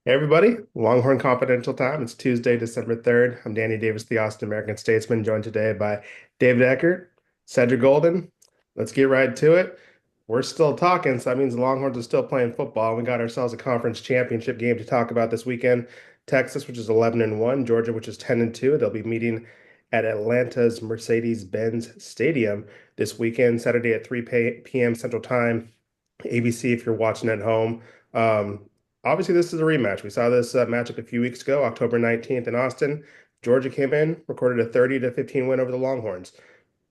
Hey everybody, Longhorn Confidential time. It's Tuesday, December 3rd. I'm Danny Davis, the Austin American-Statesman, joined today by David Eckert, Cedric Golden. Let's get right to it. We're still talking, so that means the Longhorns are still playing football. We got ourselves a conference championship game to talk about this weekend. Texas, which is 11 and 1, Georgia, which is 10 and 2. They'll be meeting at Atlanta's Mercedes-Benz Stadium this weekend, Saturday at 3 p.m. Central Time. ABC if you're watching at home. Um, Obviously, this is a rematch. We saw this matchup a few weeks ago, October 19th in Austin. Georgia came in, recorded a 30-15 win over the Longhorns.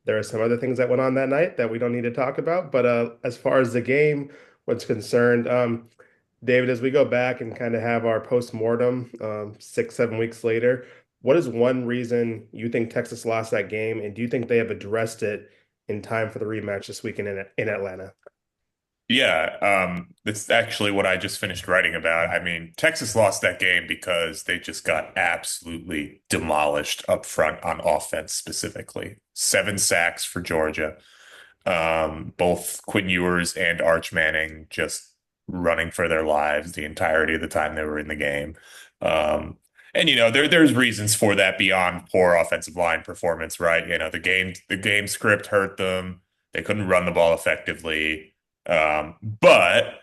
There are some other things that went on that night that we don't need to talk about, but as far as the game was concerned, David, as we go back and kind of have our post-mortem 6, 7 weeks later, what is one reason you think Texas lost that game, and do you think they have addressed it in time for the rematch this weekend in Atlanta? That's actually what I just finished writing about. I mean, Texas lost that game because they just got absolutely demolished up front on offense specifically. 7 sacks for Georgia. Both Quinn Ewers and Arch Manning just running for their lives the entirety of the time they were in the game. Um, and there's reasons for that beyond poor offensive line performance, right? The game script hurt them. They couldn't run the ball effectively. But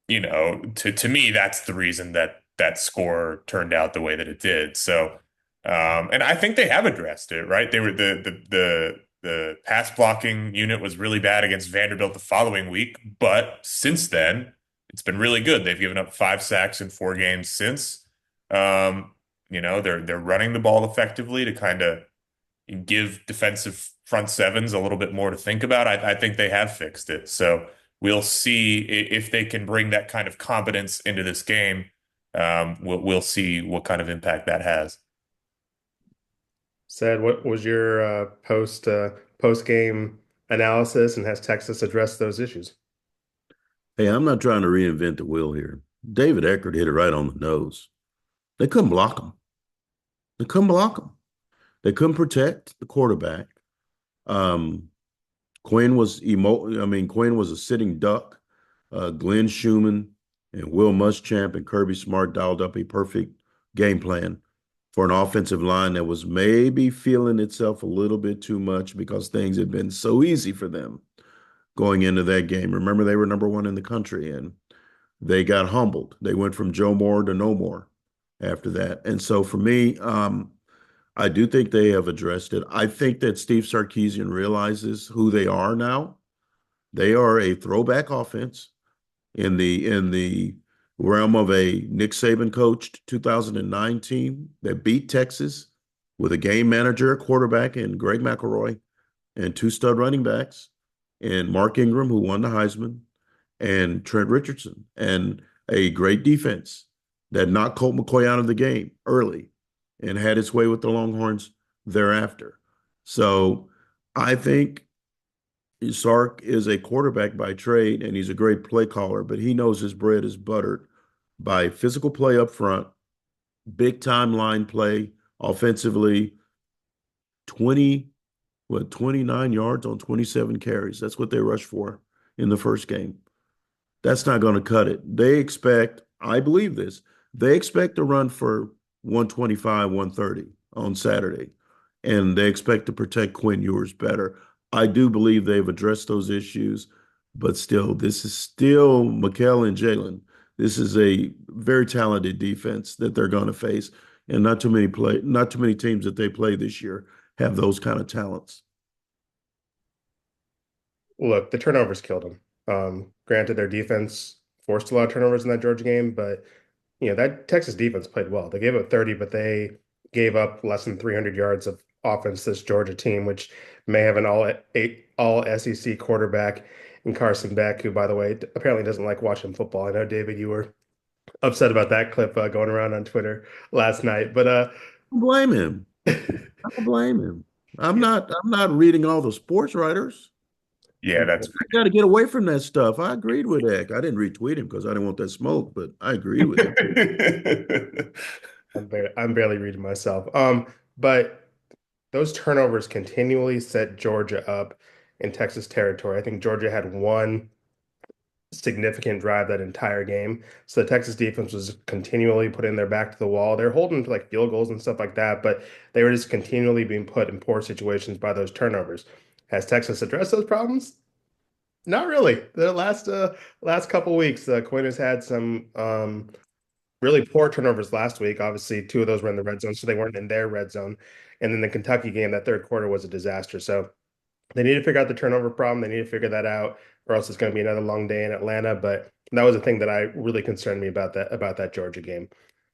to me, that's the reason that that score turned out the way that it did. So, and I think they have addressed it, right? They were the pass blocking unit was really bad against Vanderbilt the following week, but since then, it's been really good. They've given up 5 sacks in 4 games since. They're running the ball effectively to kind of give defensive front sevens a little bit more to think about. I think they have fixed it. So we'll see if they can bring that kind of competence into this game. We'll see what kind of impact that has. Said, what was your post game analysis, and has Texas addressed those issues? Hey, I'm not trying to reinvent the wheel here. David Eckert hit it right on the nose. They couldn't block him. They couldn't block him. They couldn't protect the quarterback. Um, Quinn was a sitting duck. Glenn Schumann and Will Muschamp and Kirby Smart dialed up a perfect game plan for an offensive line that was maybe feeling itself a little bit too much because things had been so easy for them going into that game. Remember, they were number one in the country, and they got humbled. They went from Joe Moore to no more after that. And so for me, I do think they have addressed it. I think that Steve Sarkisian realizes who they are now. They are a throwback offense in the realm of a Nick Saban coached 2009 team that beat Texas with a game manager, a quarterback, and Greg McElroy, and two stud running backs, and Mark Ingram, who won the Heisman, and Trent Richardson, and a great defense that knocked Colt McCoy out of the game early and had its way with the Longhorns thereafter. So I think Sark is a quarterback by trade, and he's a great play caller, but he knows his bread is buttered by physical play up front, big time line play offensively, 20, 29 yards on 27 carries. That's what they rushed for in the first game. That's not going to cut it. They expect, I believe this, they expect to run for 125, 130 on Saturday, and they expect to protect Quinn Ewers better. I do believe they've addressed those issues, but still, this is still Mikel and Jalen. This is a very talented defense that they're going to face, and not too many teams that they play this year have those kind of talents. Look, the turnovers killed them. Granted, their defense forced a lot of turnovers in that Georgia game, but that Texas defense played well. They gave up 30, but they gave up less than 300 yards of offense this Georgia team, which may have an all SEC quarterback in Carson Beck, who, by the way, apparently doesn't like watching football. I know, David, you were upset about that clip going around on Twitter last night, but Don't blame him. I don't blame him. I'm not reading all the sports writers. Yeah, that's I got to get away from that stuff. I agreed with Eck. I didn't retweet him because I didn't want that smoke, but I agreed with him. I'm barely reading myself. But those turnovers continually set Georgia up in Texas territory. I think Georgia had one significant drive that entire game. So the Texas defense was continually putting their back to the wall. They're holding to like field goals and stuff like that, but they were just continually being put in poor situations by those turnovers. Has Texas addressed those problems? Not really. The last couple weeks, Quinn has had some really poor turnovers last week. Obviously, two of those were in the red zone, so they weren't in their red zone. And then the Kentucky game, that third quarter was a disaster. So they need to figure out the turnover problem. They need to figure that out, or else it's going to be another long day in Atlanta. But that was the thing that I really concerned me about that Georgia game.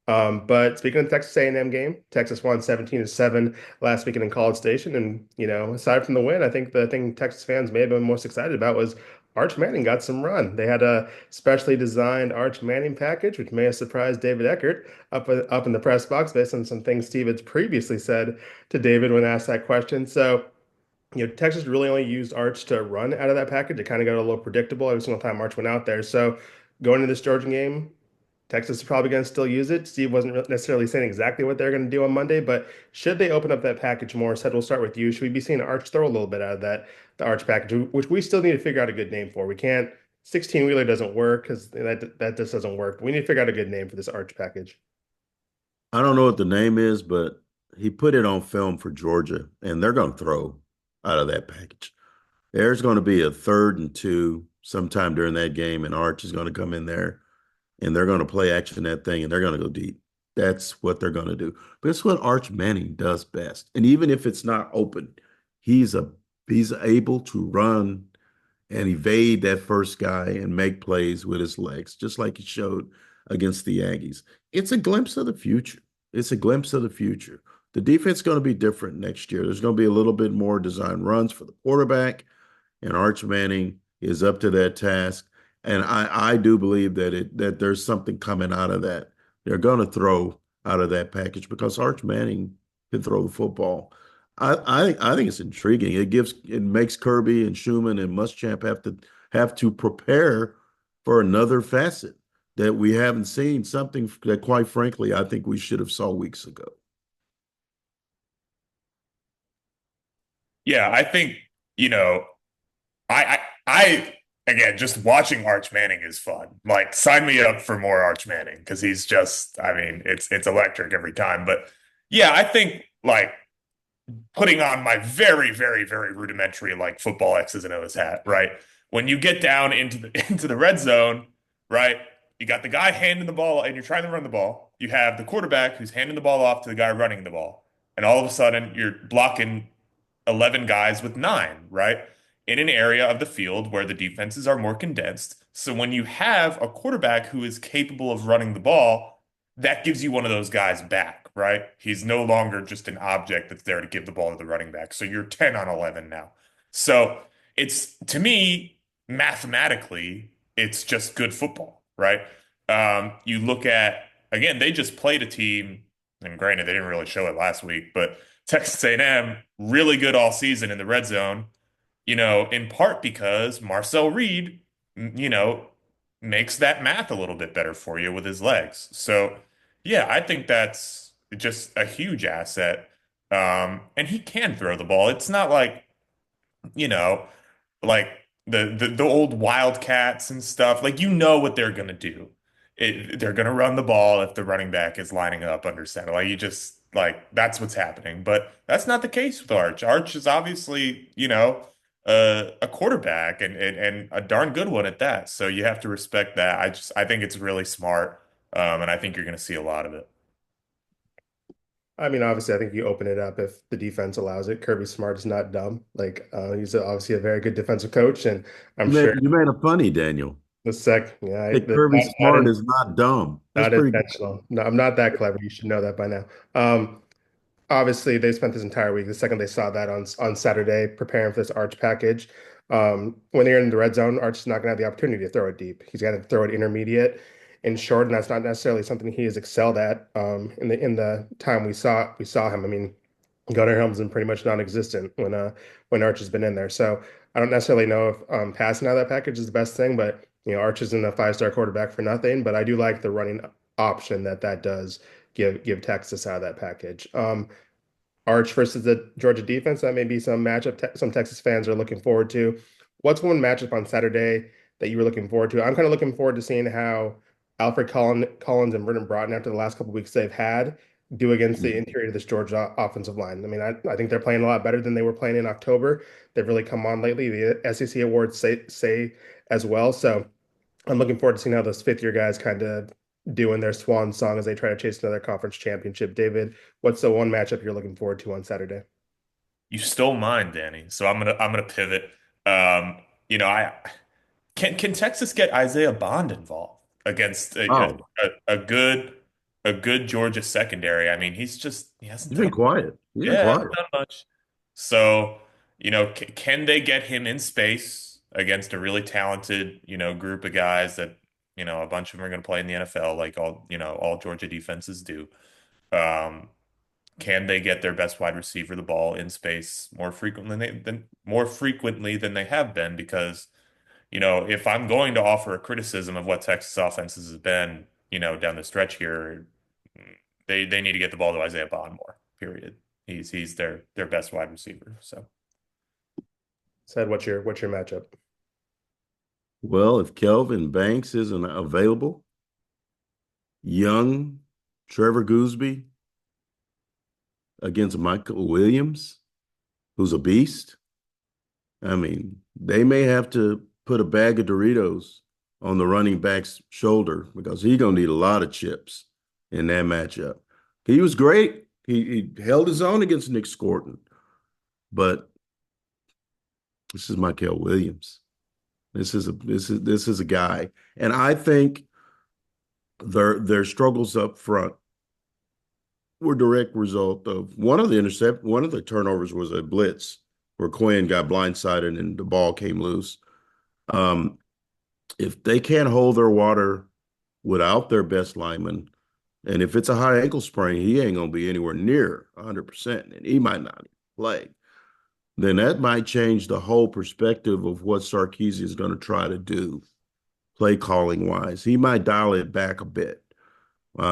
But speaking of the Texas A&M game, Texas won 17-7 last weekend in College Station, and aside from the win, I think the thing Texas fans may have been most excited about was Arch Manning got some run. They had a specially designed Arch Manning package, which may have surprised David Eckert up in the press box based on some things Steve had previously said to David when asked that question. So Texas really only used Arch to run out of that package. It kind of got a little predictable every single time Arch went out there. So going into this Georgia game, Texas is probably going to still use it. Steve wasn't necessarily saying exactly what they're going to do on Monday, but should they open up that package more? Said we'll start with you. Should we be seeing Arch throw a little bit out of the Arch package, which we still need to figure out a good name for? We can't. 16 wheeler doesn't work because that just doesn't work. We need to figure out a good name for this Arch package. I don't know what the name is, but he put it on film for Georgia, and they're going to throw out of that package. There's going to be a 3rd and 2 sometime during that game, and Arch is going to come in there, and they're going to play action that thing, and they're going to go deep. That's what they're going to do. But it's what Arch Manning does best. And even if it's not open, he's able to run and evade that first guy and make plays with his legs, just like he showed against the Aggies. It's a glimpse of the future. It's a glimpse of the future. The defense is going to be different next year. There's going to be a little bit more design runs for the quarterback, and Arch Manning is up to that task. And I do believe that there's something coming out of that. They're going to throw out of that package because Arch Manning can throw the football. I think it's intriguing. It makes Kirby and Schumann and Muschamp have to prepare for another facet that we haven't seen. Something that, quite frankly, I think we should have saw weeks ago. Yeah, I think, you know, I again, just watching Arch Manning is fun. Like, sign me up for more Arch Manning because he's just, I mean, it's electric every time. But yeah, I think like putting on my very, very, very rudimentary like football X's and O's hat, right? When you get down into the into the red zone, right? You got the guy handing the ball and you're trying to run the ball. You have the quarterback who's handing the ball off to the guy running the ball. And all of a sudden you're blocking 11 guys with nine, right? In an area of the field where the defenses are more condensed. So when you have a quarterback who is capable of running the ball, that gives you one of those guys back, right? He's no longer just an object that's there to give the ball to the running back. So you're 10 on 11 now. So it's, to me, mathematically, it's just good football, right? You look at, again, they just played a team, and granted, they didn't really show it last week, but Texas A&M, really good all season in the red zone, in part because Marcel Reed, you know, makes that math a little bit better for you with his legs. So, yeah, I think that's just a huge asset. And he can throw the ball. It's not like, you know, like the old Wildcats and stuff. Like what they're gonna do. They're gonna run the ball if the running back is lining up under center. Like you just like that's what's happening. But that's not the case with Arch. Arch is obviously, a quarterback and a darn good one at that. So you have to respect that. I think it's really smart. And I think you're gonna see a lot of it. I mean, obviously, I think you open it up if the defense allows it. Kirby Smart is not dumb. Like, he's obviously a very good defensive coach, and I'm sure You made a funny, Daniel. That Kirby Smart is not dumb. That's not pretty good. intentional. No, I'm not that clever. You should know that by now. Obviously, they spent this entire week. The second they saw that on Saturday, preparing for this Arch package. When they're in the red zone, Arch is not going to have the opportunity to throw it deep. He's got to throw it intermediate and short, and that's not necessarily something he has excelled at. In the time we saw him. I mean, Gunnar Helm's been pretty much non-existent when Arch has been in there. So I don't necessarily know if passing out of that package is the best thing, but Arch isn't a five-star quarterback for nothing. But I do like the running option that does give Texas out of that package. Arch versus the Georgia defense, that may be some matchup some Texas fans are looking forward to. What's one matchup on Saturday that you were looking forward to? I'm kind of looking forward to seeing how Collins and Brendan Broughton, after the last couple of weeks they've had, do against the interior of this Georgia offensive line. I mean, I think they're playing a lot better than they were playing in October. They've really come on lately. The SEC awards say as well. So I'm looking forward to seeing how those fifth year guys kind of do in their swan song as they try to chase another conference championship. David, what's the one matchup you're looking forward to on Saturday? You stole mine, Danny. So I'm gonna pivot. Um, I can Texas get Isaiah Bond involved against Oh, a good Georgia secondary? I mean, he hasn't he's been done quiet. He's been yeah, quiet. hasn't done much. So, can they get him in space against a really talented, group of guys that, a bunch of them are going to play in the NFL like all Georgia defenses do. Um, can they get their best wide receiver the ball in space more frequently than they have been? Because, if I'm going to offer a criticism of what Texas offenses has been, down the stretch here, they need to get the ball to Isaiah Bond more, period. He's their best wide receiver. So Said, what's your matchup? Well, if Kelvin Banks isn't available, young Trevor Gooseby against Michael Williams, who's a beast. I mean, they may have to put a bag of Doritos on the running back's shoulder because he's going to need a lot of chips in that matchup. He was great. He held his own against Nick Scorton, but this is Michael Williams. This is a guy, and I think their struggles up front were direct result of one of the turnovers was a blitz where Quinn got blindsided and the ball came loose. Um, if they can't hold their water without their best lineman, and if it's a high ankle sprain, he ain't gonna be anywhere near 100%, and he might not play. Then that might change the whole perspective of what Sarkisian is going to try to do, play calling wise. He might dial it back a bit.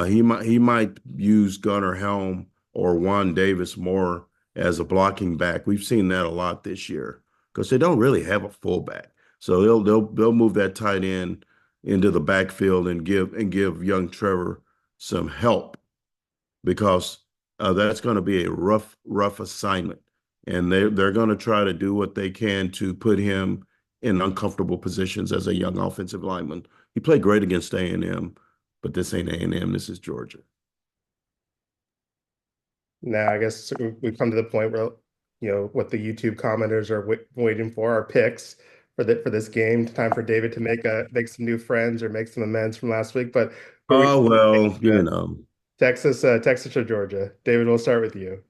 He might use Gunnar Helm or Juan Davis more as a blocking back. We've seen that a lot this year because they don't really have a fullback. So they'll move that tight end into the backfield and give young Trevor some help because that's going to be a rough assignment, and they're going to try to do what they can to put him in uncomfortable positions as a young offensive lineman. He played great against A&M, but this ain't A&M. This is Georgia. Now, I guess we've come to the point where, what the YouTube commenters are waiting for are picks for this game. Time for David to make some new friends or make some amends from last week. But who are Oh, well, we Texas or Georgia? David, we'll start with you.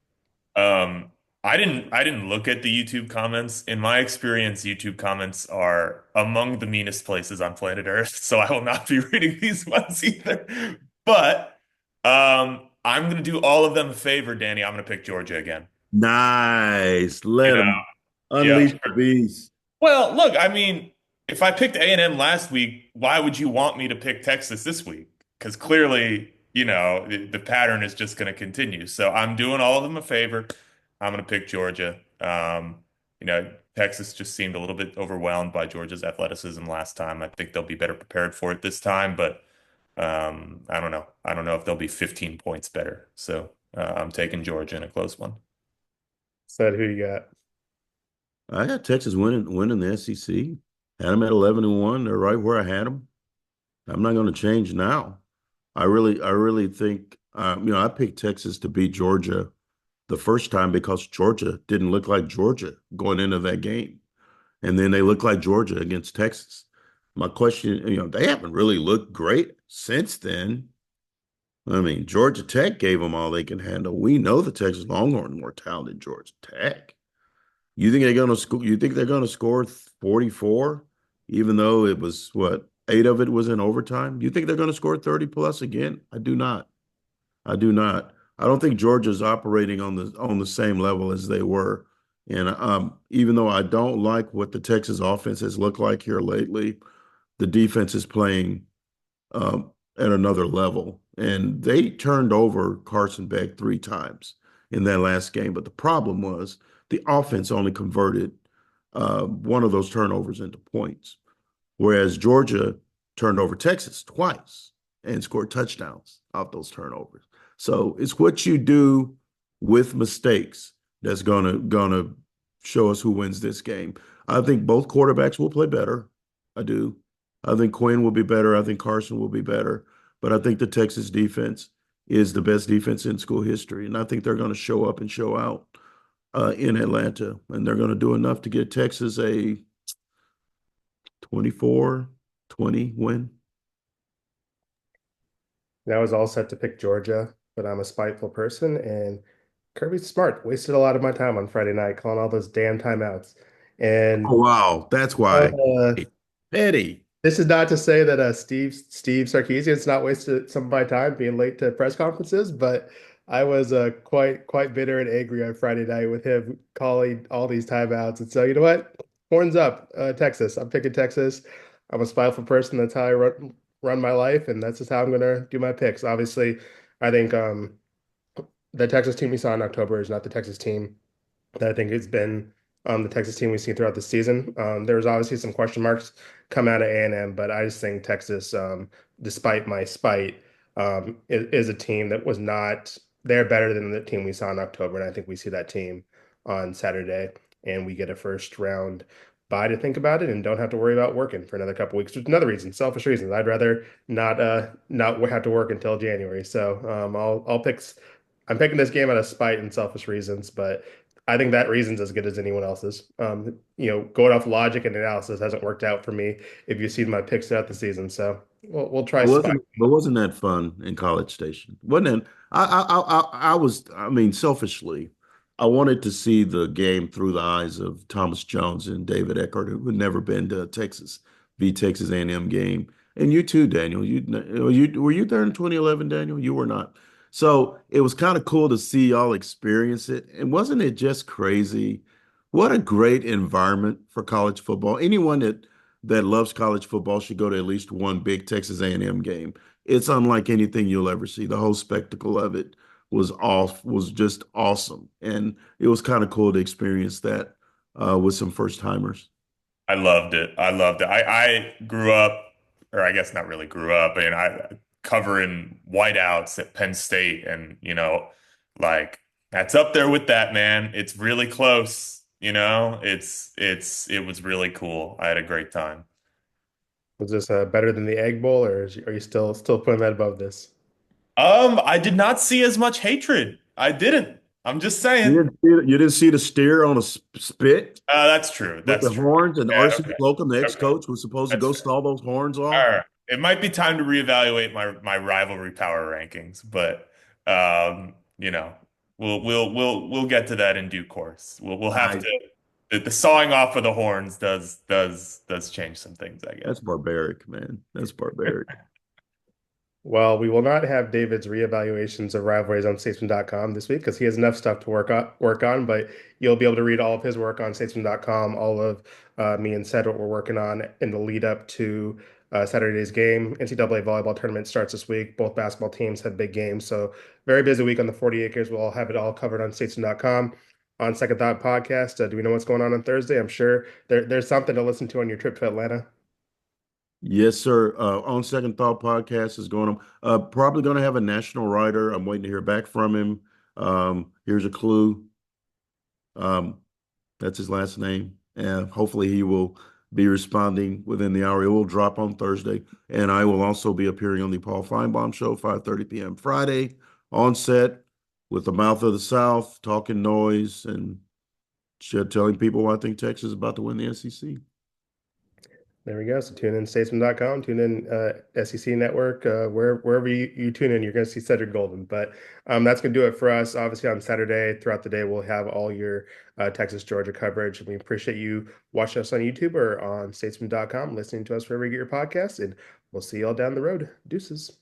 Um, I didn't look at the YouTube comments. In my experience, YouTube comments are among the meanest places on planet Earth, so I will not be reading these ones either. But I'm gonna do all of them a favor, Danny. I'm gonna pick Georgia again. nice. You Let know, him yeah. unleash the beast. Well, look, I mean, if I picked A&M last week, why would you want me to pick Texas this week? Because clearly, the pattern is just going to continue. So I'm doing all of them a favor. I'm going to pick Georgia. Texas just seemed a little bit overwhelmed by Georgia's athleticism last time. I think they'll be better prepared for it this time, but I don't know. I don't know if they'll be 15 points better. So I'm taking Georgia in a close one. Said, who you got? I got Texas winning the SEC. Had them at 11-1. They're right where I had them. I'm not going to change now. I really think I picked Texas to beat Georgia the first time because Georgia didn't look like Georgia going into that game, and then they looked like Georgia against Texas. My question, they haven't really looked great since then. I mean, Georgia Tech gave them all they can handle. We know the Texas Longhorns more talented than Georgia Tech. You think they're going to score? You think they're going to score 44, even though it was what 8 of it was in overtime? You think they're going to score 30 plus again? I do not. I do not. I don't think Georgia's operating on the same level as they were. And even though I don't like what the Texas offense has looked like here lately, the defense is playing at another level. And they turned over Carson Beck 3 times in that last game. But the problem was the offense only converted one of those turnovers into points. whereas Georgia turned over Texas twice and scored touchdowns off those turnovers. So it's what you do with mistakes that's gonna show us who wins this game. I think both quarterbacks will play better. I do. I think Quinn will be better. I think Carson will be better. But I think the Texas defense is the best defense in school history. And I think they're going to show up and show out in Atlanta. And they're going to do enough to get Texas a 24-20 win. And I was all set to pick Georgia, but I'm a spiteful person, and Kirby Smart wasted a lot of my time on Friday night calling all those damn timeouts. Oh, And wow. That's why. uh, Petty. this is not to say that Steve Sarkisian's not wasted some of my time being late to press conferences, but I was quite bitter and angry on Friday night with him calling all these timeouts. And so you know what? Horns up, Texas. I'm picking Texas. I'm a spiteful person. That's how I run my life, and that's just how I'm gonna do my picks. Obviously, I think the Texas team we saw in October is not the Texas team that I think has been the Texas team we've seen throughout the season. There was obviously some question marks come out of A&M, but I just think Texas, despite my spite, is a team that was not, they're better than the team we saw in October. And I think we see that team on Saturday, and we get a first round bye to think about it and don't have to worry about working for another couple weeks. Which is another reason, selfish reasons. I'd rather not have to work until January. So I'm picking this game out of spite and selfish reasons, but I think that reason's as good as anyone else's. Going off logic and analysis hasn't worked out for me if you've seen my picks throughout the season. So we'll try spite. But wasn't that fun in College Station? Wasn't it? I was, I mean, selfishly, I wanted to see the game through the eyes of Thomas Jones and David Eckert, who had never been to a Texas A&M game. And you too, Daniel. You were you there in 2011, Daniel? You were not. So it was kind of cool to see y'all experience it. And wasn't it just crazy? What a great environment for college football. Anyone that loves college football should go to at least one big Texas A&M game. It's unlike anything you'll ever see. The whole spectacle of it was just awesome, and it was kind of cool to experience that with some first timers. I loved it. I loved it. I grew up, or I guess not really grew up, and I covering whiteouts at Penn State, and like that's up there with that, man. It's really close. It was really cool. I had a great time. Was this better than the Egg Bowl, or are you still putting that above this? I did not see as much hatred. I didn't. I'm just You saying. didn't see, you didn't see the steer on a spit That's true. with That's the true. horns, and Yeah, Arson okay. Slocum, the Okay. ex-coach, was supposed to That's go fair. stall those horns All off. right. It might be time to reevaluate my rivalry power rankings, but um, you know, we'll get to that in due course. We'll have I to the sawing off of the horns does change some things, I guess. That's barbaric, man. That's barbaric. Well, we will not have David's reevaluations of rivalries on statesman.com this week because he has enough stuff to work on, but you'll be able to read all of his work on statesman.com, all of me and Ced what we're working on in the lead up to Saturday's game. NCAA volleyball tournament starts this week. Both basketball teams have big games, so very busy week on the 40 acres. We'll have it all covered on statesman.com. On Second Thought podcast, do we know what's going on Thursday? I'm sure there's something to listen to on your trip to Atlanta. Yes, sir. On Second Thought podcast is going on. Probably going to have a national writer. I'm waiting to hear back from him. Here's a clue. Um, that's his last name. And hopefully he will be responding within the hour. It will drop on Thursday. And I will also be appearing on the Paul Feinbaum Show, 5:30 p.m. Friday, on set with the Mouth of the South, talking noise and telling people why I think Texas is about to win the SEC. There we go. So tune in statesman.com, tune in SEC Network, wherever you tune in, you're going to see Cedric Golden. But that's going to do it for us. Obviously, on Saturday, throughout the day, we'll have all your Texas, Georgia coverage. And we appreciate you watching us on YouTube or on statesman.com, listening to us wherever you get your podcasts. And we'll see you all down the road. Deuces.